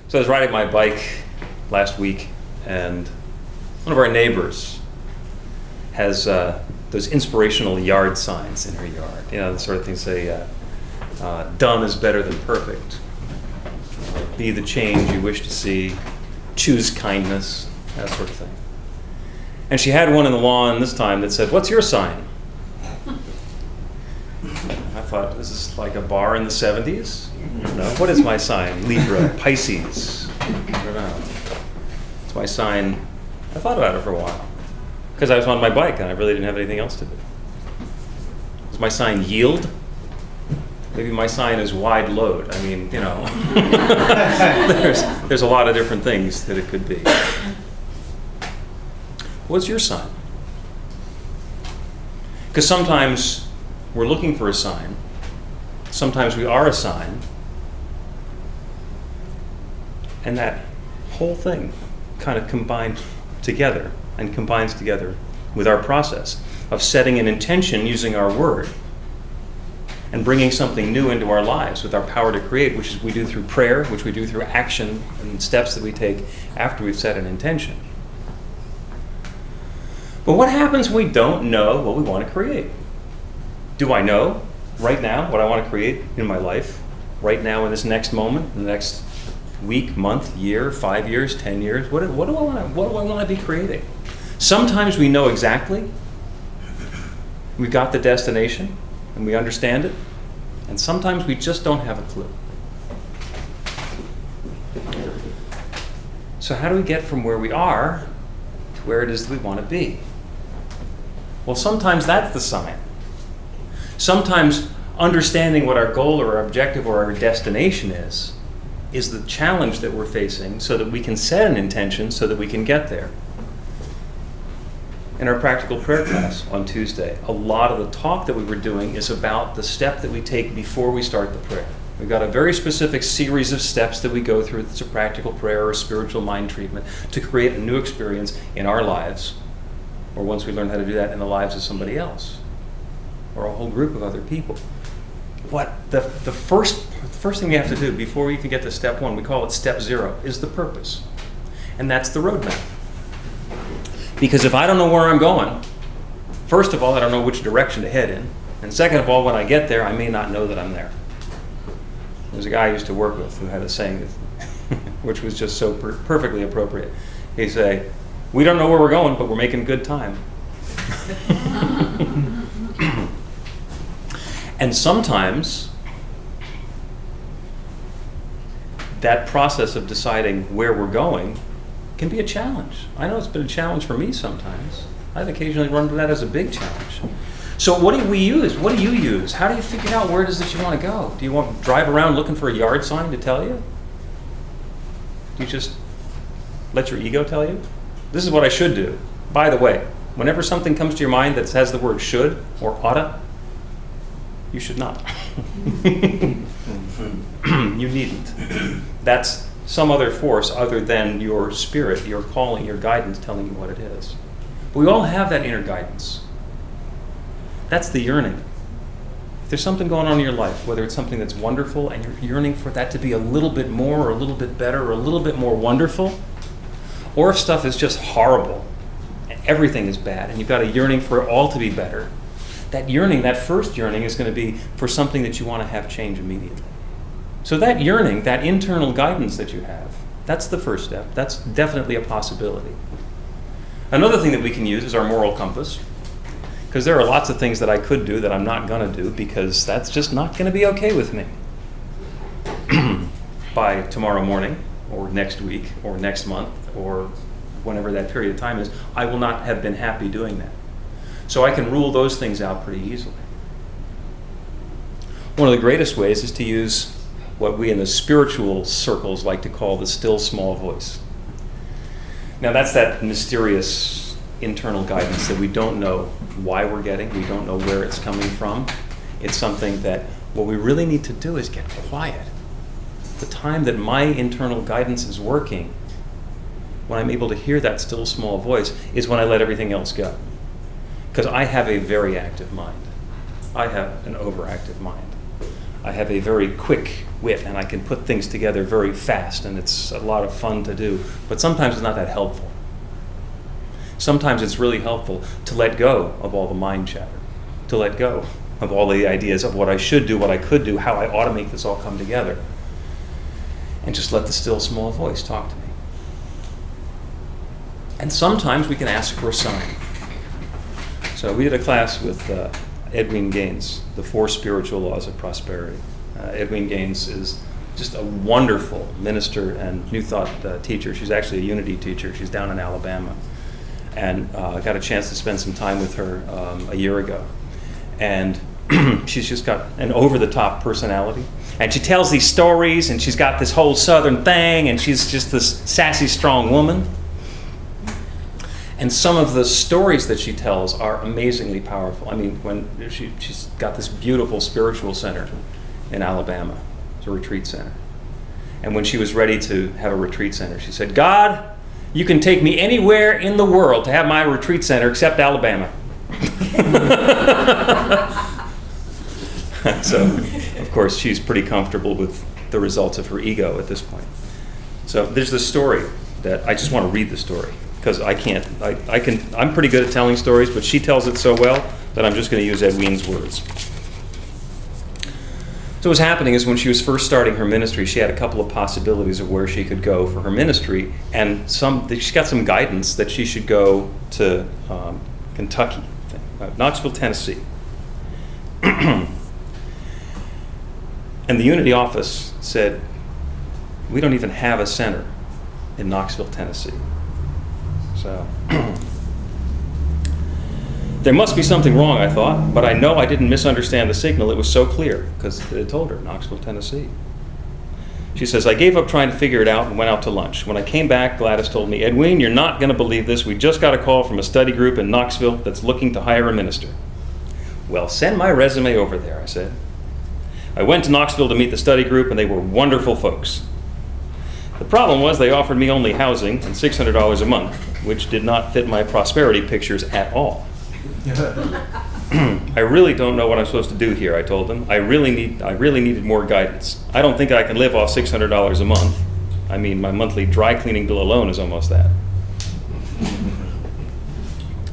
So I was riding my bike last week, and one of our neighbors has those inspirational yard signs in her yard. You know, the sort of things say, done is better than perfect. Be the change you wish to see. Choose kindness, that sort of thing. And she had one in the lawn this time that said, "What's your sign?" I thought, this is like a bar in the 70s? No, what is my sign? Libra, Pisces. I don't know. It's my sign. I thought about it for a while because I was on my bike and I really didn't have anything else to do. Is my sign yield? Maybe my sign is wide load. I mean, you know, there's a lot of different things that it could be. What's your sign? Because sometimes we're looking for a sign. Sometimes we are a sign. And that whole thing kind of combines together with our process of setting an intention using our word and bringing something new into our lives with our power to create, which is we do through prayer, which we do through action and steps that we take after we've set an intention. But what happens when we don't know what we want to create? Do I know right now what I want to create in my life? Right now in this next moment, in the next week, month, year, 5 years, 10 years? What do I want to be creating? Sometimes we know exactly. We've got the destination and we understand it. And sometimes we just don't have a clue. So how do we get from where we are to where it is that we want to be? Well, sometimes that's the sign. Sometimes understanding what our goal or our objective or our destination is the challenge that we're facing so that we can set an intention so that we can get there. In our practical prayer class on Tuesday, a lot of the talk that we were doing is about the step that we take before we start the prayer. We've got a very specific series of steps that we go through. It's a practical prayer or a spiritual mind treatment to create a new experience in our lives, or once we learn how to do that, in the lives of somebody else, or a whole group of other people. What the first thing we have to do before we even get to step one, we call it step 0, is the purpose. And that's the roadmap. Because if I don't know where I'm going, first of all, I don't know which direction to head in. And second of all, when I get there, I may not know that I'm there. There's a guy I used to work with who had a saying, which was just so perfectly appropriate. He'd say, "We don't know where we're going, but we're making good time." And sometimes that process of deciding where we're going can be a challenge. I know it's been a challenge for me sometimes. I've occasionally run into that as a big challenge. So what do we use? What do you use? How do you figure out where it is that you want to go? Do you want to drive around looking for a yard sign to tell you? Do you just let your ego tell you? This is what I should do. By the way, whenever something comes to your mind that has the word should or oughta, you should not. You needn't. That's some other force other than your spirit, your calling, your guidance telling you what it is. But we all have that inner guidance. That's the yearning. If there's something going on in your life, whether it's something that's wonderful and you're yearning for that to be a little bit more or a little bit better or a little bit more wonderful, or if stuff is just horrible and everything is bad and you've got a yearning for it all to be better, that yearning, that first yearning, is going to be for something that you want to have change immediately. So that yearning, that internal guidance that you have, that's the first step. That's definitely a possibility. Another thing that we can use is our moral compass, because there are lots of things that I could do that I'm not going to do because that's just not going to be okay with me. By tomorrow morning, or next week, or next month, or whenever that period of time is, I will not have been happy doing that. So I can rule those things out pretty easily. One of the greatest ways is to use what we in the spiritual circles like to call the still small voice. Now that's that mysterious internal guidance that we don't know why we're getting, we don't know where it's coming from. It's something that what we really need to do is get quiet. The time that my internal guidance is working, when I'm able to hear that still small voice, is when I let everything else go. Because I have a very active mind. I have an overactive mind. I have a very quick wit, and I can put things together very fast, and it's a lot of fun to do. But sometimes it's not that helpful. Sometimes it's really helpful to let go of all the mind chatter, to let go of all the ideas of what I should do, what I could do, how I ought to make this all come together, and just let the still small voice talk to me. And sometimes we can ask for a sign. So we did a class with Edwene Gaines, The 4 Spiritual Laws of Prosperity. Edwene Gaines is just a wonderful minister and New Thought teacher. She's actually a Unity teacher. She's down in Alabama. And I got a chance to spend some time with her a year ago. And she's just got an over-the-top personality. And she tells these stories, and she's got this whole Southern thing, and she's just this sassy, strong woman. And some of the stories that she tells are amazingly powerful. I mean, when she's got this beautiful spiritual center in Alabama. It's a retreat center. And when she was ready to have a retreat center, she said, "God, you can take me anywhere in the world to have my retreat center except Alabama." So, of course, she's pretty comfortable with the results of her ego at this point. So there's this story that I just want to read the story, because I'm pretty good at telling stories, but she tells it so well that I'm just going to use Edwene's words. So what was happening is when she was first starting her ministry, she had a couple of possibilities of where she could go for her ministry, and she got some guidance that she should go to Kentucky, Knoxville, Tennessee. And the Unity office said, "We don't even have a center in Knoxville, Tennessee." So there must be something wrong, I thought, but I know I didn't misunderstand the signal. It was so clear, because it told her, Knoxville, Tennessee. She says, "I gave up trying to figure it out and went out to lunch. When I came back, Gladys told me, 'Edwene, you're not going to believe this. We just got a call from a study group in Knoxville that's looking to hire a minister.' 'Well, send my resume over there,' I said. I went to Knoxville to meet the study group, and they were wonderful folks. The problem was they offered me only housing and $600 a month, which did not fit my prosperity pictures at all. I really don't know what I'm supposed to do here," I told them. I really needed more guidance. I don't think I can live off $600 a month. I mean, my monthly dry cleaning bill alone is almost that.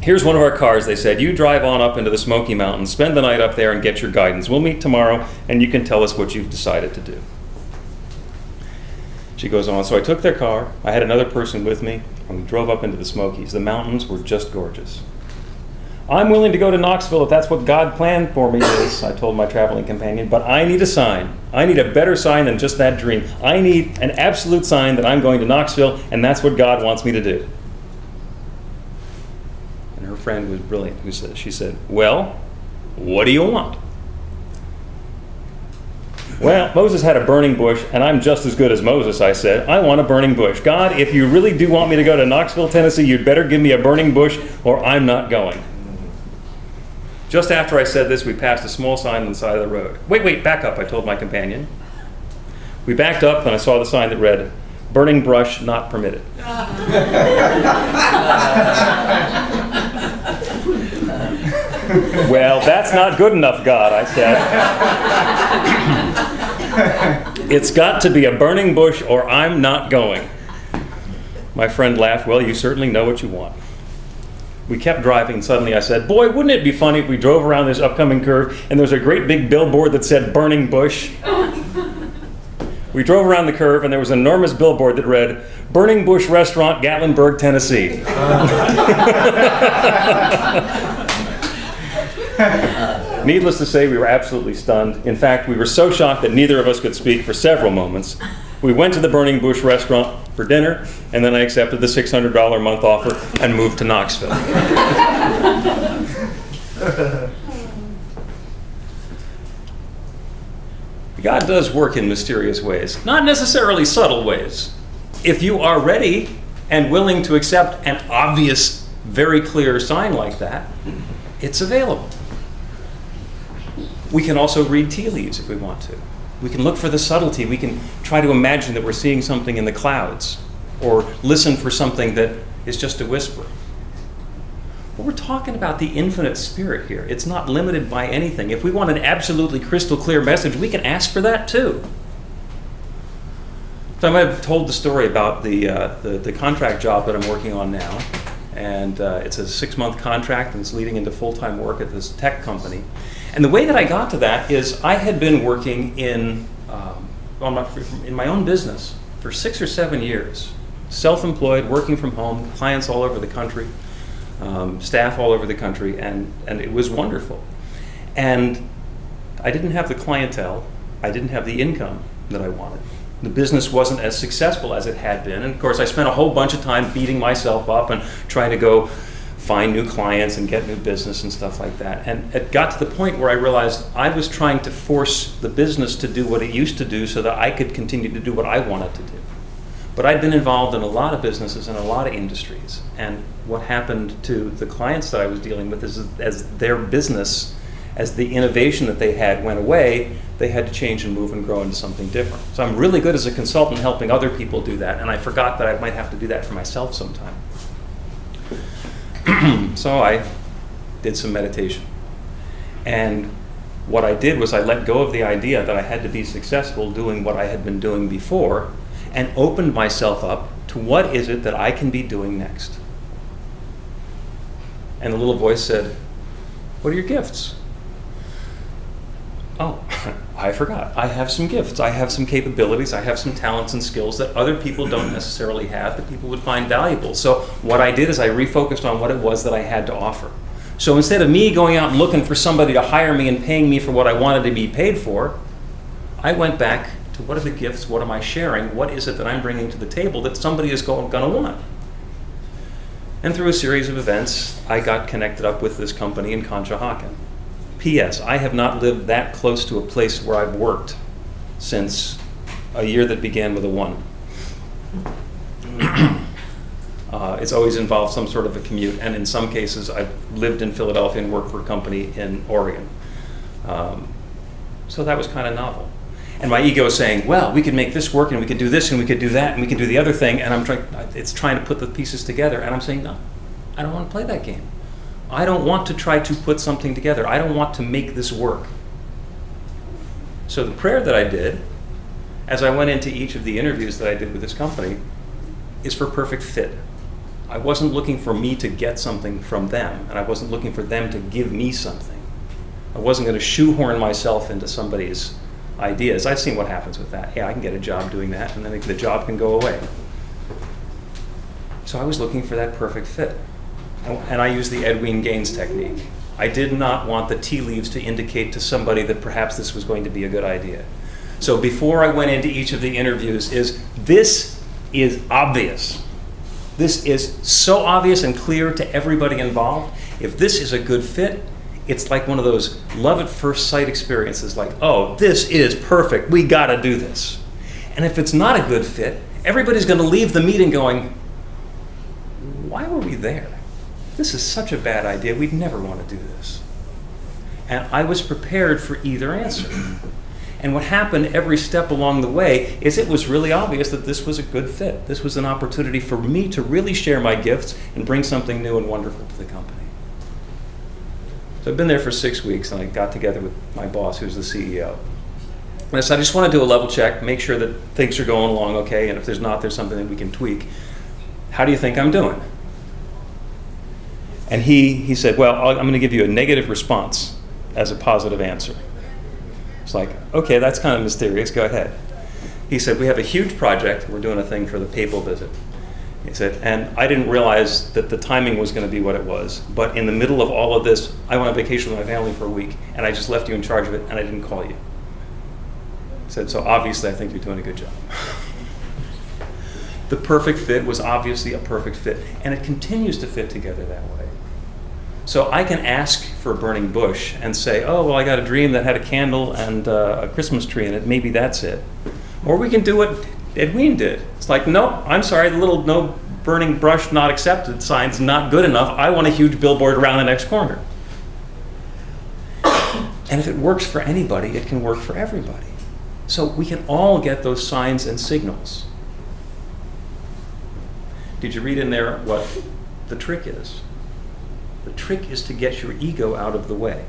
"Here's one of our cars," they said. "You drive on up into the Smoky Mountains, spend the night up there, and get your guidance. We'll meet tomorrow, and you can tell us what you've decided to do." She goes on, "So I took their car. I had another person with me, and we drove up into the Smokies. The mountains were just gorgeous. 'I'm willing to go to Knoxville if that's what God planned for me is,' I told my traveling companion, 'but I need a sign. I need a better sign than just that dream. I need an absolute sign that I'm going to Knoxville, and that's what God wants me to do.' And her friend was brilliant. She said, 'Well, what do you want?' 'Well, Moses had a burning bush, and I'm just as good as Moses,' I said. 'I want a burning bush. God, if you really do want me to go to Knoxville, Tennessee, you'd better give me a burning bush, or I'm not going.' Just after I said this, we passed a small sign on the side of the road. 'Wait, back up,' I told my companion. We backed up, and I saw the sign that read, 'Burning brush not permitted.' "Well, that's not good enough, God," I said. "It's got to be a burning bush or I'm not going." My friend laughed. "Well, you certainly know what you want." We kept driving, and suddenly I said, "Boy, wouldn't it be funny if we drove around this upcoming curve and there was a great big billboard that said burning bush?" We drove around the curve, and there was an enormous billboard that read, "Burning Bush Restaurant, Gatlinburg, Tennessee." Needless to say, we were absolutely stunned. In fact, we were so shocked that neither of us could speak for several moments. We went to the Burning Bush Restaurant for dinner, and then I accepted the $600 a month offer and moved to Knoxville. God does work in mysterious ways, not necessarily subtle ways. If you are ready and willing to accept an obvious, very clear sign like that, it's available. We can also read tea leaves if we want to. We can look for the subtlety. We can try to imagine that we're seeing something in the clouds, or listen for something that is just a whisper. But we're talking about the infinite spirit here. It's not limited by anything. If we want an absolutely crystal clear message, we can ask for that too. So I might have told the story about the contract job that I'm working on now, and it's a 6-month contract, and it's leading into full-time work at this tech company. And the way that I got to that is I had been working in my own business for 6 or 7 years, self-employed, working from home, clients all over the country, staff all over the country, and it was wonderful. And I didn't have the clientele, I didn't have the income that I wanted. The business wasn't as successful as it had been, and of course I spent a whole bunch of time beating myself up and trying to go find new clients and get new business and stuff like that. And it got to the point where I realized I was trying to force the business to do what it used to do so that I could continue to do what I wanted to do. But I'd been involved in a lot of businesses and a lot of industries, and what happened to the clients that I was dealing with is as their business, as the innovation that they had went away, they had to change and move and grow into something different. So I'm really good as a consultant helping other people do that, and I forgot that I might have to do that for myself sometime. So I did some meditation. And what I did was I let go of the idea that I had to be successful doing what I had been doing before, and opened myself up to what is it that I can be doing next. And the little voice said, "What are your gifts?" Oh, I forgot. I have some gifts. I have some capabilities. I have some talents and skills that other people don't necessarily have that people would find valuable. So what I did is I refocused on what it was that I had to offer. So instead of me going out and looking for somebody to hire me and paying me for what I wanted to be paid for, I went back to what are the gifts, what am I sharing, what is it that I'm bringing to the table that somebody is going to want. And through a series of events, I got connected up with this company in Conshohocken. P.S. I have not lived that close to a place where I've worked since a year that began with a 1. It's always involved some sort of a commute, and in some cases I've lived in Philadelphia and worked for a company in Oregon. So that was kind of novel. And my ego is saying, well, we could make this work, and we could do this, and we could do that, and we could do the other thing, and it's trying to put the pieces together, and I'm saying, no, I don't want to play that game. I don't want to try to put something together. I don't want to make this work. So the prayer that I did, as I went into each of the interviews that I did with this company, is for perfect fit. I wasn't looking for me to get something from them, and I wasn't looking for them to give me something. I wasn't going to shoehorn myself into somebody's ideas. I've seen what happens with that. Yeah, I can get a job doing that, and then the job can go away. So I was looking for that perfect fit. And I used the Edwin Gaines technique. I did not want the tea leaves to indicate to somebody that perhaps this was going to be a good idea. So before I went into each of the interviews this is obvious. This is so obvious and clear to everybody involved. If this is a good fit, it's like one of those love at first sight experiences, like, oh, this is perfect, we gotta do this. And if it's not a good fit, everybody's gonna leave the meeting going, why were we there? This is such a bad idea, we'd never want to do this. And I was prepared for either answer. And what happened every step along the way is it was really obvious that this was a good fit. This was an opportunity for me to really share my gifts and bring something new and wonderful to the company. So I've been there for 6 weeks, and I got together with my boss, who's the CEO. And I said, I just want to do a level check, make sure that things are going along okay, and if there's not, there's something that we can tweak. How do you think I'm doing? And he said, well, I'm going to give you a negative response as a positive answer. It's like, okay, that's kind of mysterious, go ahead. He said, we have a huge project, we're doing a thing for the papal visit. He said, and I didn't realize that the timing was going to be what it was, but in the middle of all of this, I went on vacation with my family for a week, and I just left you in charge of it, and I didn't call you. He said, so obviously I think you're doing a good job. The perfect fit was obviously a perfect fit, and it continues to fit together that way. So I can ask for a burning bush and say, oh, well, I got a dream that had a candle and a Christmas tree in it, maybe that's it. Or we can do what Edwin did. It's like, no, I'm sorry, the little no burning brush not accepted sign's not good enough. I want a huge billboard around the next corner. And if it works for anybody, it can work for everybody. So we can all get those signs and signals. Did you read in there what the trick is? The trick is to get your ego out of the way.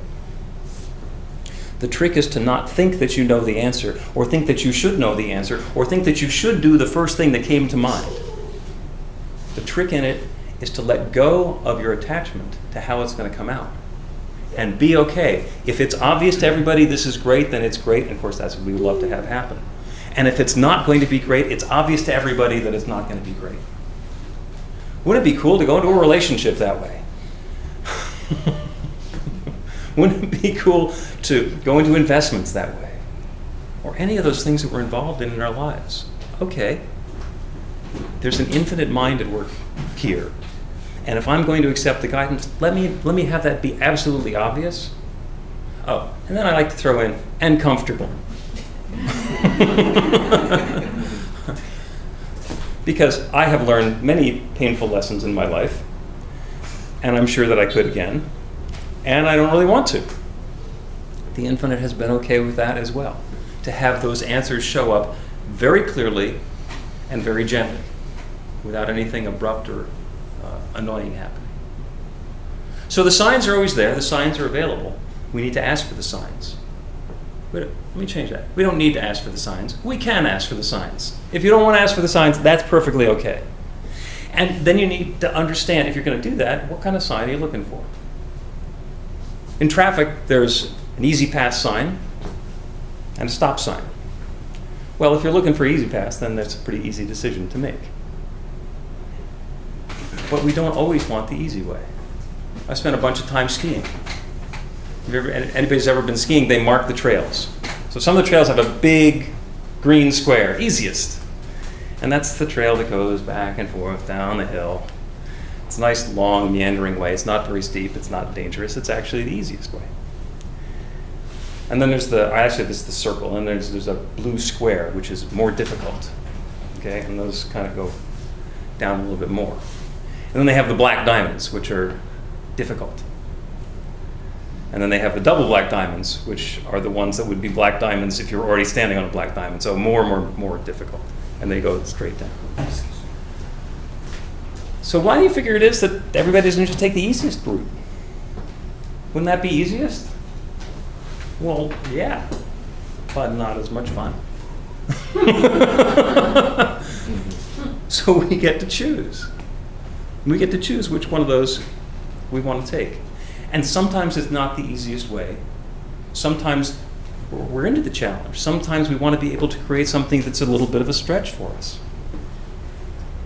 The trick is to not think that you know the answer, or think that you should know the answer, or think that you should do the first thing that came to mind. The trick in it is to let go of your attachment to how it's going to come out. And be okay. If it's obvious to everybody this is great, then it's great. And of course, that's what we would love to have happen. And if it's not going to be great, it's obvious to everybody that it's not going to be great. Wouldn't it be cool to go into a relationship that way? Wouldn't it be cool to go into investments that way? Or any of those things that we're involved in our lives? Okay. There's an infinite mind at work here. And if I'm going to accept the guidance, let me have that be absolutely obvious. Oh, and then I like to throw in, and comfortable. Because I have learned many painful lessons in my life, and I'm sure that I could again, and I don't really want to. The infinite has been okay with that as well, to have those answers show up very clearly and very gently, without anything abrupt or annoying happening. So the signs are always there, the signs are available. We need to ask for the signs. Let me change that. We don't need to ask for the signs. We can ask for the signs. If you don't want to ask for the signs, that's perfectly okay. And then you need to understand, if you're going to do that, what kind of sign are you looking for? In traffic, there's an easy pass sign and a stop sign. Well, if you're looking for easy pass, then that's a pretty easy decision to make. But we don't always want the easy way. I spent a bunch of time skiing. If anybody's ever been skiing, they mark the trails. So some of the trails have a big green square, easiest. And that's the trail that goes back and forth down the hill. It's a nice, long, meandering way. It's not very steep. It's not dangerous. It's actually the easiest way. And then there's the circle, and there's a blue square, which is more difficult. Okay, and those kind of go down a little bit more. And then they have the black diamonds, which are difficult. And then they have the double black diamonds, which are the ones that would be black diamonds if you were already standing on a black diamond. So more difficult. And they go straight down. So why do you figure it is that everybody doesn't just take the easiest route? Wouldn't that be easiest? Well, yeah, but not as much fun. So we get to choose. We get to choose which one of those we want to take. And sometimes it's not the easiest way. Sometimes we're into the challenge. Sometimes we want to be able to create something that's a little bit of a stretch for us.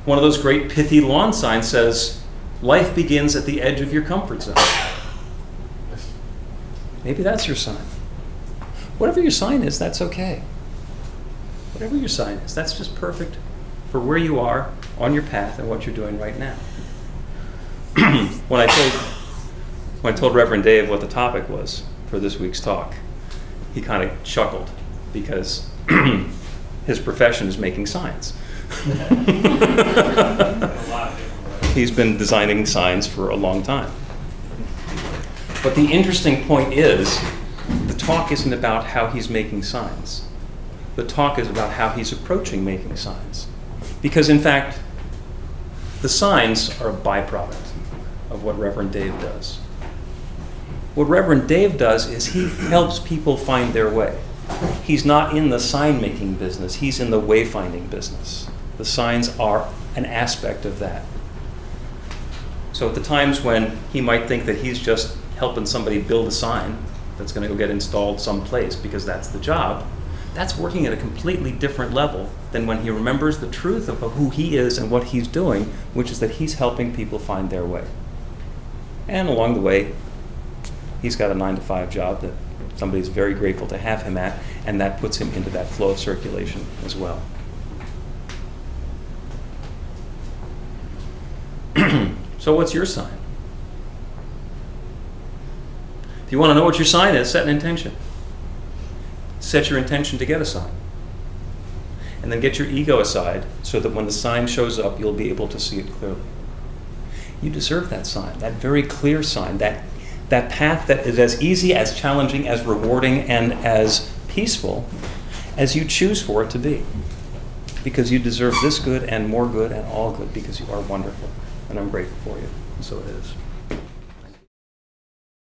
One of those great pithy lawn signs says, life begins at the edge of your comfort zone. Maybe that's your sign. Whatever your sign is, that's okay. Whatever your sign is, that's just perfect for where you are on your path and what you're doing right now. When I told Reverend Dave what the topic was for this week's talk, he kind of chuckled because his profession is making signs. He's been designing signs for a long time. But the interesting point is, the talk isn't about how he's making signs. The talk is about how he's approaching making signs. Because in fact, the signs are a byproduct of what Reverend Dave does. What Reverend Dave does is he helps people find their way. He's not in the sign-making business. He's in the wayfinding business. The signs are an aspect of that. So at the times when he might think that he's just helping somebody build a sign that's going to go get installed someplace because that's the job, that's working at a completely different level than when he remembers the truth of who he is and what he's doing, which is that he's helping people find their way. And along the way, he's got a 9-to-5 job that somebody's very grateful to have him at, and that puts him into that flow of circulation as well. So what's your sign? If you want to know what your sign is, set an intention. Set your intention to get a sign. And then get your ego aside so that when the sign shows up, you'll be able to see it clearly. You deserve that sign, that very clear sign, that path that is as easy, as challenging, as rewarding, and as peaceful as you choose for it to be. Because you deserve this good and more good and all good because you are wonderful. And I'm grateful for you. And so it is.